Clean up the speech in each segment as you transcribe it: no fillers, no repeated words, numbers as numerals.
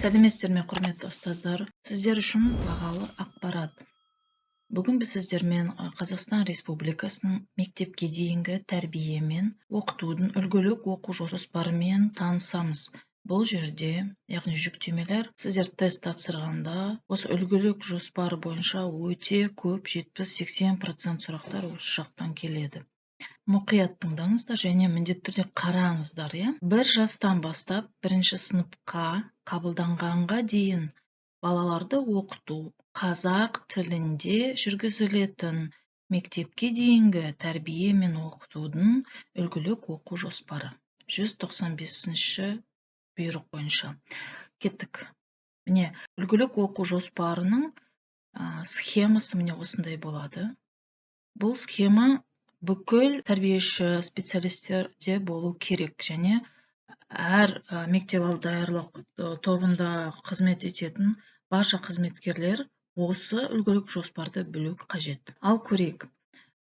Сәлеметсіздер ме, құрметті ұстаздар? Сіздер үшін бағалы ақпарат. Бүгін біз сіздермен Қазақстан Республикасының мектепке дейінгі тәрбие мен оқытудың үлгілік оқу жоспарымен танысамыз. Бұл жерде, яғни жүктемелер, сіздер тест тапсырғанда осы үлгілік жоспар бойынша өте көп, 70-80% сұрақтар осы жақтан келеді. Мұқият тыңдаңыздар және міндетті түрде қараңыздар, Бір жастан бастап бірінші сыныпқа қабылданғанға дейін балаларды оқыту қазақ тілінде жүргізілетін мектепке дейінгі тәрбие мен оқытудың үлгілік оқу жоспары. 195-ші бұйрық бойынша. Кеттік. Міне, үлгілік оқу жоспарының схемасы міне осындай болады. Бұл схема бүкіл тәрбиеші специалистерде болу керек, және әр мектепалды даярлық тобында қызмет ететін барша қызметкерлер осы үлгілік жоспарды білу қажет. Ал көрейік.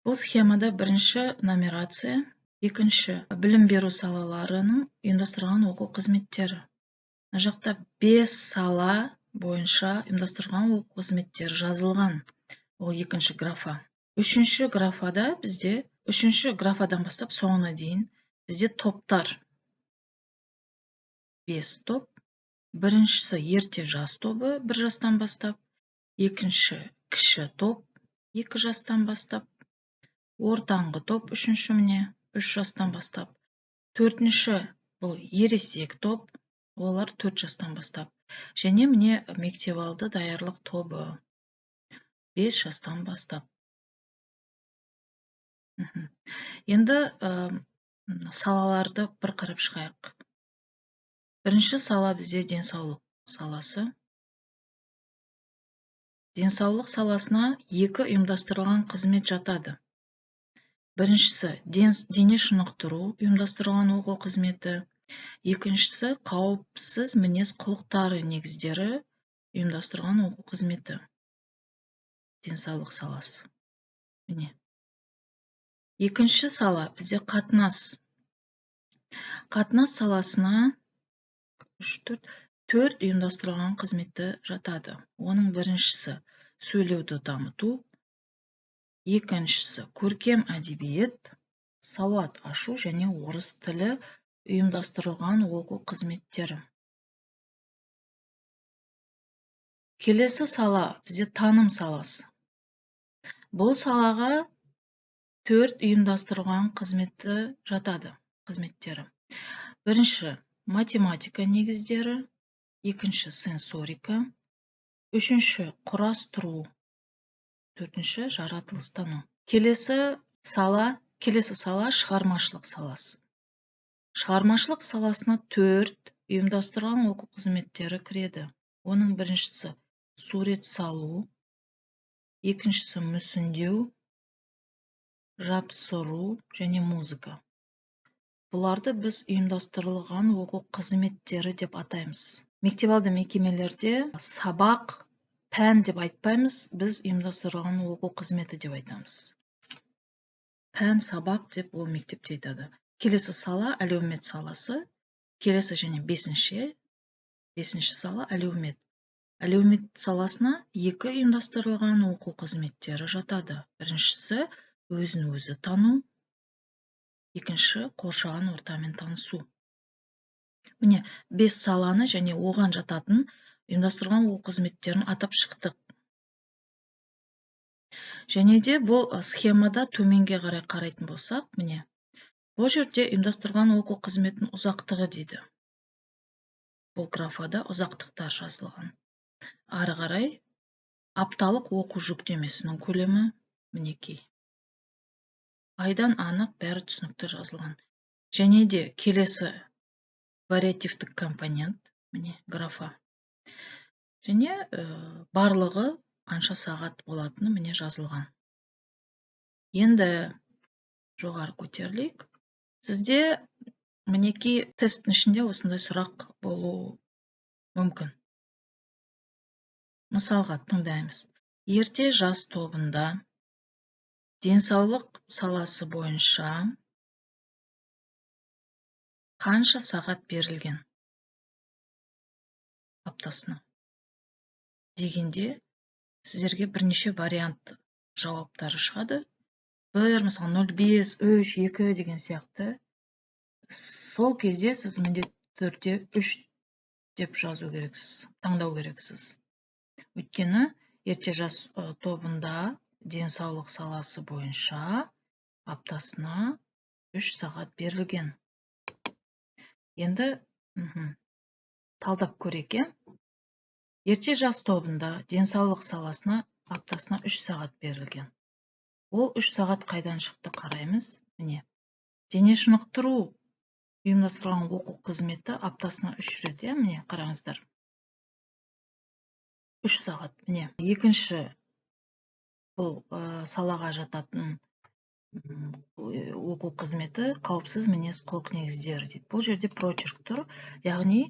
Бұл схемада бірінші нумерация, екінші білім беру салаларының ұйымдастырған оқу қызметтері. Мына жақта 5 сала бойынша ұйымдастырған оқу қызметтері жазылған. Ол екінші графа. Үшінші графада бізде Үшінші графадан бастап соңына дейін бізде топтар. 5 топ. Біріншісі ерте жас тобы 1 жастан бастап. Екінші кіші топ 2 жастан бастап. Ортаңғы топ үшінші міне 3 жастан бастап. Төртінші бұл ересек топ, олар 4 жастан бастап. Және міне мектепалды даярлық тобы 5 жастан бастап. Енді салаларды бір қарап шығайық. Бірінші сала бізде денсаулық саласы. Денсаулық саласына 2 ұйымдастырылған қызмет жатады. Біріншісі дене шынықтыру ұйымдастырылған оқу қызметі. Екіншісі қауіпсіз мінез құлықтары негіздері ұйымдастырылған оқу қызметі. Денсаулық саласы. Міне. Екінші сала бізде қатынас. Қатынас саласына 4 ұйымдастырылған қызметі жатады. Оның біріншісі сөйлеуді дамыту, екіншісі көркем әдебиет, сауат ашу және орыс тілі ұйымдастырылған оқу қызметтері. Келесі сала бізде таным саласы. Бұл салаға 4 ұйымдастырылған қызметі жатады, қызметтері. Бірінші математика негіздері, екінші сенсорика, үшінші құрастыру, төртінші жаратылыстану. Келесі сала шығармашылық саласы. Шығармашылық саласына 4 ұйымдастырылған оқу қызметтері кіреді. Оның біріншісі сурет салу, екіншісі мүсіндеу, жапсыру және музыка. Бұларды біз ұйымдастырылған оқу қызметтері деп атаймыз. Мектепалды мекемелерде сабақ, пән деп айтпаймыз, біз ұйымдастырылған оқу қызметі деп айтамыз. Пән, сабақ деп ол мектепте айтады. Келесі сала әлеумет саласы. Келесі және 5-ші сала әлеумет. Әлеумет саласына 2 ұйымдастырылған оқу қызметтері жатады. Біріншісі өзін өзі тану, екінші қоршаған ортамен танысу. Міне 5 саланы және оған жататын ұйымдастырылған оқу қызметтерін атап шықтық. Және де бұл схемада төменге қарай қарайтын болсақ, міне бұл жерде ұйымдастырылған оқу қызметінің ұзақтығы дейді. Бұл графада ұзақтықтар жазылған. Ары қарай апталық оқу жүктемесінің көлемі мінекей. Айдан анық бәрі түсінікті жазылған. Және де келесі вариативтік компонент, міне графа. Және барлығы қанша сағат болатыны міне жазылған. Енді жоғары көтерілейік. Сізде мінекей тесттің ішінде осындай сұрақ болуы мүмкін. Мысалға тыңдаймыз. Ерте жас тобында денсаулық саласы бойынша қанша сағат берілген? аптасына дегенде сіздерге бірнеше вариант жауаптары шығады. Бір, мысалы 0,5, 3, 2 деген сияқты. Сол кезде сіз міндетті түрде 3 деп жазу керексіз, таңдау керексіз. Өйткені ерте жас тобында денсаулық саласы бойынша аптасына 3 сағат берілген. Енді талдап көрейік. Ерте жас тобында денсаулық саласына аптасына 3 сағат берілген. Ол 3 сағат қайдан шықты қараймыз. Міне, дене шынықтыру ұйымдастырылған оқу қызметі аптасына 3 рет, міне қараңыздар. 3 сағат, міне. Екінші бұл салаға жататын оқу қызметі қауіпсіз мінез құлық негіздері дейді. Бұл жерде прочерк тұр, яғни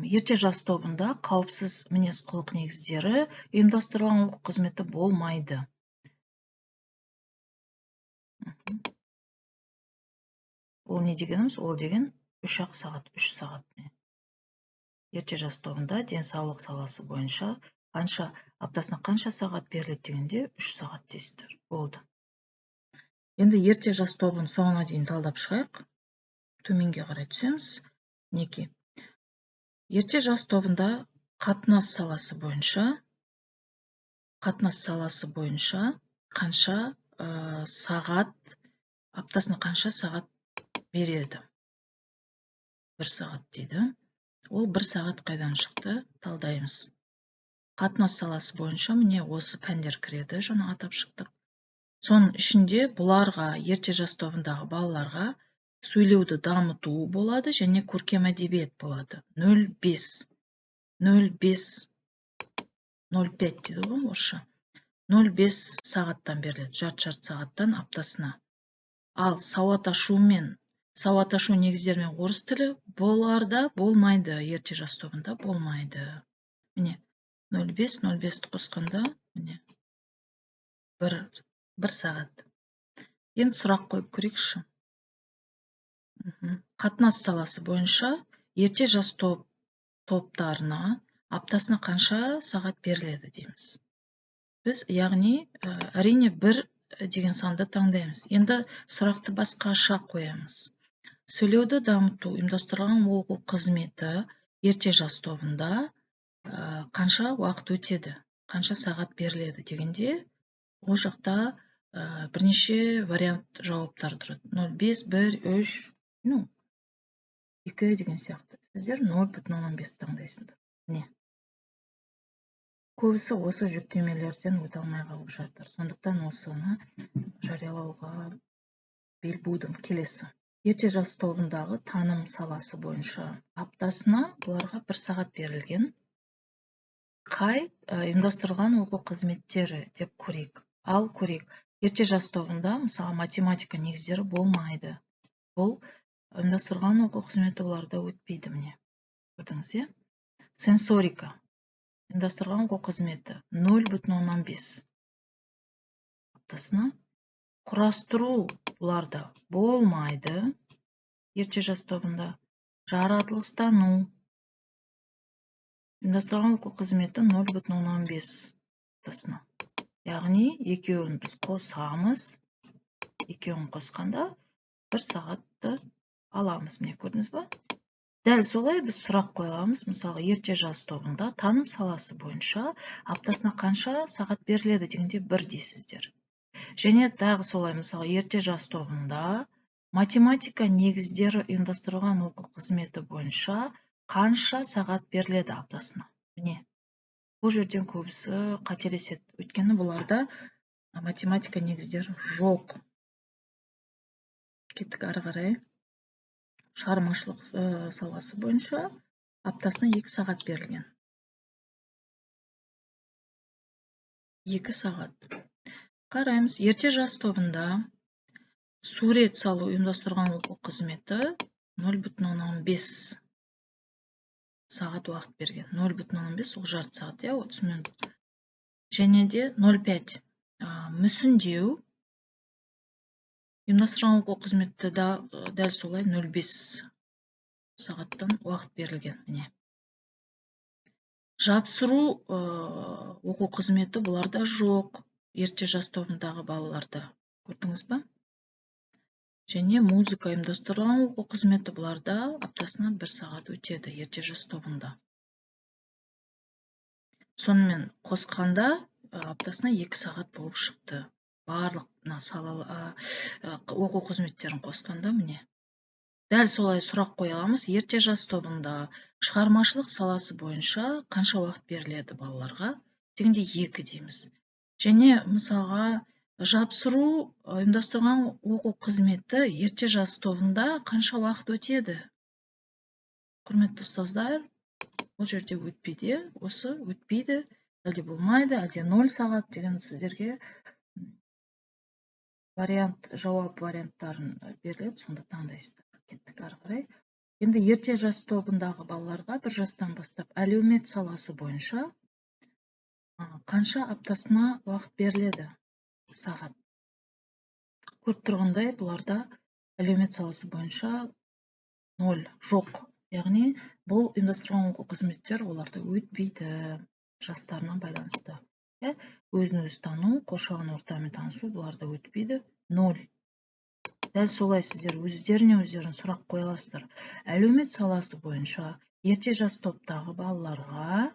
ерте жас тобында қауіпсіз мінез құлық негіздері ұйымдастырылған оқу қызметі болмайды. Ол не дегеніміз? Ол деген 3 сағат. Ерте жас тобында денсаулық саласы бойынша аптасына қанша сағат беріледі дегенде 3 сағат дейсіздер. Болды. Енді ерте жас тобын соңына дейін талдап шығайық. Төменге қарай түсеміз. Неке. Ерте жас тобында қатынас саласы бойынша қанша сағат, аптасына қанша сағат береді? 1 сағат дейді. Ол 1 сағат қайдан шықты? Талдаймыз. Қатынас саласы бойынша міне осы пәндер кіреді, жаңа атап шықтық. Соның ішінде бұларға, ерте жас тобындағы балаларға сөйлеуді дамыту болады және көркем әдебиет болады. 0,5 дейді ғой орысша. 0,5 сағаттан беріледі, жарты сағаттан аптасына. Ал сауат ашу негіздерімен орыс тілі бұларда болмайды, ерте жас тобында болмайды. Міне, 0,5 қосқанда, міне, 1 сағат. Енді сұрақ қойып көрейікші. Қатынас саласы бойынша ерте жас топтарына аптасына қанша сағат беріледі дейміз. Біз, яғни, әрине 1 деген санды таңдаймыз. Енді сұрақты басқаша қоямыз. Сөйлеуді дамыту ұйымдастырылған оқу қызметі ерте жас тобында қанша уақыт өтеді, қанша сағат беріледі дегенде, ол жақта бірнеше вариант жауаптар тұрады. 0,5, 1, 3, 2 деген сияқты. Сіздер 0,5 таңдайсыздар. Не? Көбісі осы жүктемелерден өте алмай қалып жатыр. Сондықтан осыны жариялауға бел будым. Келесі. Ерте жас тобындағы таным саласы бойынша аптасына бұларға 1 сағат берілген. Қай ұйымдастырылған оқу қызметтері деп көрейік. Ал көрейік. Ерте жас тобында, мысалы, математика негіздері болмайды. Бұл ұйымдастырылған оқу қызметі бұларда өтпейді, міне. Көрдіңіз, е? Сенсорика. Ұйымдастырылған оқу қызметі 0,5 аптасына. Құрастыру бұларда болмайды. Ерте жас тобында жаратылыстану ұйымдастырылған оқу қызметі 0,5 аптасына. Яғни, екеуін біз қосамыз. Екеуін қосқанда 1 сағатты аламыз. Міне, көрдіңіз ба? Дәл солай біз сұрақ қойыламыз. Мысалы, ерте жас тобында таным саласы бойынша аптасына қанша сағат беріледі дегенде 1 дейсіздер. Және тағы солай, мысалы, ерте жас тобында математика негіздері ұйымдастырылған оқу қызметі бойынша қанша сағат беріледі аптасына. Міне, бұл жерден көбісі қателеседі. Өйткені бұларда математика негіздері жоқ. Кеттік ары қарай. Шығармашылық саласы бойынша аптасына 2 сағат берілген. 2 сағат. Қараймыз, ерте жас тобында сурет салу ұйымдастырылған оқу қызметі 0,5 сағат уақыт берген. 0,5 ол жарты сағат, 30 минут. Және де 0,5 мүсіндеу ұйымдастырылған оқу қызметі дәл солай 0,5 сағаттан уақыт берілген. Міне. Жапсыруу окуу кызмети буларда жок. Эрте жаш тобундагы балаларда. Көрдүңүз ба? Және музыка уюмдастырылган окуу кызмети буларда аптасына 1 саат өтеді эрте жаш тобунда. Сонымен қосқанда аптасына 2 сағат болып шықты. Барлық оқу қызметтерін қосқанда міне. Дәл солай сұрақ қоя аламыз. Ерте жас тобында шығармашылық саласы бойынша қанша уақыт беріледі балаларға? Дегенде 2 дейміз. Және мысалға жапсыру ұйымдастырған оқу қызметі ерте жас тобында қанша уақыт өтеді? Құрметті ұстаздар, бұл жерде өтпейді, осы өтпейді, әлде болмайды, әлде 0 сағат деген сіздерге жауап варианттарын беріледі, сонда таңдайсыздар. Кеттік ары қарай. Енді ерте жас тобындағы балаларға 1 жастан бастап әлеумет саласы бойынша қанша аптасына уақыт беріледі? Сағат. Көріп тұрғандай, бұларда әлеумет саласы бойынша 0 жоқ. Яғни бұл ұйымдастырылған оқу қызметтер оларды өтпейді, жастарына байланысты. Өзін өзі тану, қоршаған ортамен танысу бұларда өтпейді, 0. Дәл солай сіздер өздеріне сұрақ қоя аласыздар. Әлеумет саласы бойынша ерте жас топтағы балаларға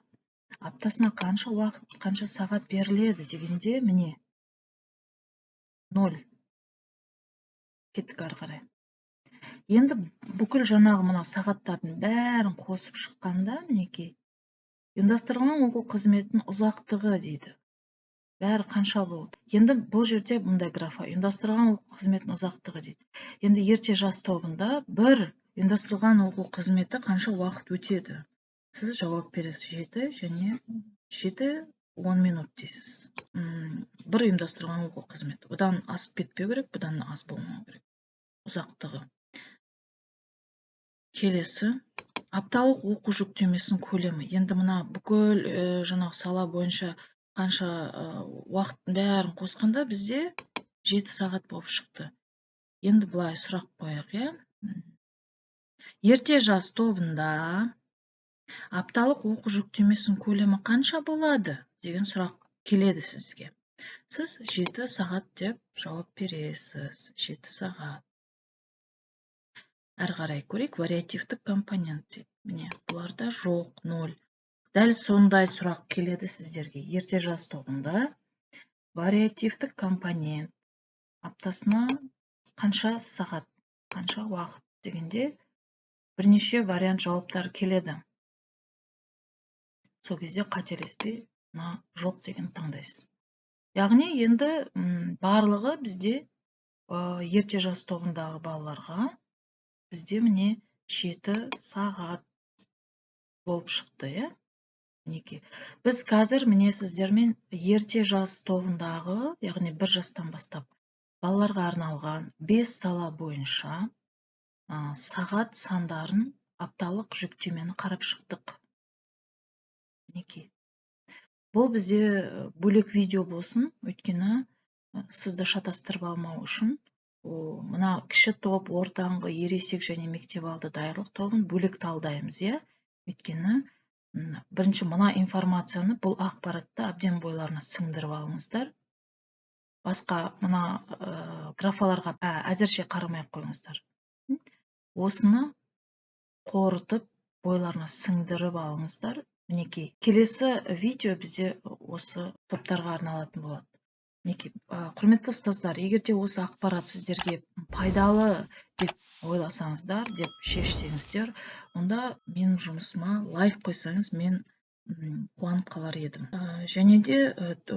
аптасына қанша уақыт, қанша сағат беріледі дегенде міне 0. Кеттік ары қарай. Енді бүкіл жаңағы мына сағаттардың бәрін қосып шыққанда, мінекей, ұйымдастырылған оқу қызметінің ұзақтығы дейді. Бәрі қанша болды? Енді бұл жерде мұндай графа, ұйымдастырылған оқу қызметінің ұзақтығы дейді. Енді ерте жас тобында бір ұйымдастырылған оқу қызметі қанша уақыт өтеді? Сіз жауап бересіз 7 және 7-10 минут дейсіз. Бір ұйымдастырылған оқу қызметі. Одан асып кетпеу керек, бұдан аз болмау керек. Ұзақтығы. Келесі, апталық оқу жүктемесінің көлемі. Енді мына бүкіл жаңағы сала бойынша қанша уақыттың бәрін қосқанда бізде 7 сағат болып шықты. Енді бұлай сұрақ қояйық, ерте жас тобында апталық оқу жүктемесінің көлемі қанша болады деген сұрақ келеді сізге. Сіз 7 сағат деп жауап бересіз. 7 сағат. Әрі қарай көрейік, вариативтік компонент. Міне, бұларда жоқ, 0. Дәл сондай сұрақ келеді сіздерге. Ерте жас тобында вариативтік компонент аптасына қанша сағат, қанша уақыт дегенде бірнеше вариант жауаптар келеді. Сол кезде қателеспей, жоқ деген таңдайсыз. Яғни енді барлығы бізде ерте жас тобындағы балаларға бізде міне 7 сағат болып шықты, Мінеки. Біз қазір міне сіздермен ерте жас тобындағы, яғни 1 жастан бастап балаларға арналған 5 сала бойынша сағат сандарын, апталық жүктемені қарап шықтық. Мінеки. Бұл бізде бөлек видео болсын, өйткені сізді шатастырып алмау үшін мына кіші топ, ортаңғы, ересек және мектепалды даярлық тобын бөлек талдаймыз, Өйткені бірінші мына информацияны, бұл ақпаратты әбден бойларына сіңдіріп алыңыздар. Басқа мына графаларға әзірше қарамай қойыңыздар. Осыны қорытып, бойларына сіңдіріп алыңыздар. Мінекей, келесі видео бізде осы топтарға арналатын болады. Құрметті ұстаздар, егерде осы ақпарат сіздерге пайдалы деп ойласаңыздар, деп шешсеңіздер, онда менің жұмысыма лайк қойсаңыз, мен қуанып қалар едім. Және де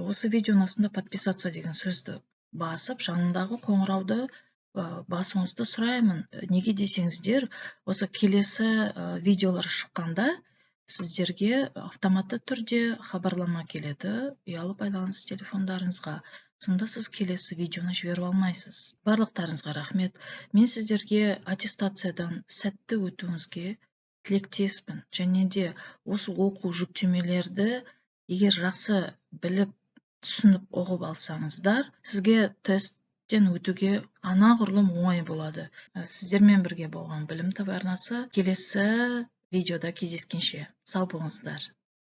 осы видеоның астында подписаться деген сөзді басып, жанындағы қоңырауды басуыңызды сұраймын. Неге десеңіздер, осы келесі видеолар шыққанда сіздерге автоматты түрде хабарлама келеді, ұялы байланыс телефондарыңызға. Сонда сіз келесі видеоны жіберіп алмайсыз. Барлықтарыңызға рахмет. Мен сіздерге аттестациядан сәтті өтуіңізге тілектеспін. Және де осы оқу жүктемелерді егер жақсы біліп, түсініп оқып алсаңыздар, сізге тесттен өтуге анағұрлым оңай болады. Сіздермен бірге болған Білім ТV арнасы келесі видеода кездескенше сау болыңыздар.